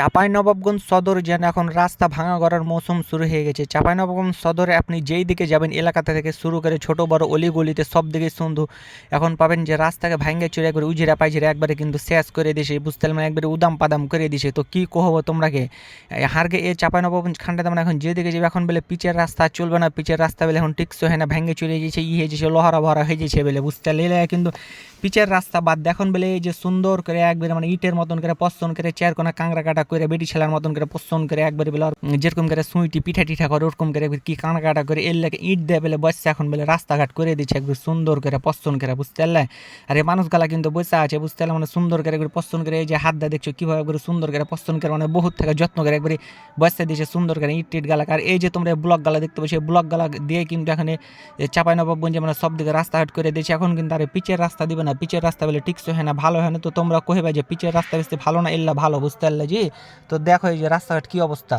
চাঁপাইনবাবগঞ্জ সদর যেন এখন রাস্তা ভাঙা করার মৌসুম শুরু হয়ে গেছে। চাঁপাইনবাবগঞ্জ সদরে আপনি যেই দিকে যাবেন এলাকাতে থেকে শুরু করে ছোট বড় অলিগলিতে সব দিকে শুধু এখন পাবেন যে রাস্তাকে ভাঙ্গে চুরে একবারে উজিরা পাইজিরা একবারে কিন্তু শেষ করে দিয়েছে, বুঝতে পারলেন, একবারে উদাম পাদাম করে দিয়েছে। তো কি কহবো তোমরাকে হারগে এ চাঁপাইনবাবগঞ্জ খান্ডা তেমন এখন যেদিকে যাবে এখন বলে পিচের রাস্তা চলবে না, পিচের রাস্তা বলে এখন টিকসো হয় না, ভাঙ্গে চলে গেছে, হয়ে যাচ্ছে, লোহারা ভরা হয়ে যাচ্ছে বলে, বুঝতে পারলে। কিন্তু পিচের রাস্তা বাদ এখন বলে এই যে সুন্দর করে একবারে মানে ইটের মতন করে পছন্দ করে চেয়ার কোনা কাঁকড়া কাটা করে বেটি ছেলার মতন করে পছন্দ করে একবারে বলে যেরকম করে সুইটি পিঠা টিঠা করে ওরকম করে কি কাঁকড়া কাটা করে এর লাগে ইট দেয় বলে বসছে এখন বলে রাস্তাঘাট করে দিচ্ছে একবার সুন্দর করে পছন্দ করে, বুঝতে পারলে। আর এই মানুষগুলা কিন্তু বসে আছে, বুঝতে পারলে, মানে সুন্দর করে একবার পছন্দ করে এই যে হাত দেয় দেখছো কিভাবে একবার সুন্দর করে পছন্দ করে মানে বহুত থেকে যত্ন করে একবারে বসে দিয়েছে সুন্দর করে ইট টিট গালা। আর এই যে তোমরা ব্লক গালা দেখতে পাচ্ছ, ব্লক গালা দিয়ে কিন্তু এখানে চাঁপাইনবাবগঞ্জে মানে সব দিকে রাস্তাঘাট করে দিয়েছে। এখন কিন্তু আর পিচের রাস্তা দিবে না, পিচের রাস্তা বলে টিকসো হয় না, ভালো হয় না। তো তোমরা কহেবা যে পিচের রাস্তা বেশি ভালো না এল্লা ভালো, বুঝতে পারলে জি। তো দেখো এই যে রাস্তাঘাট কি অবস্থা।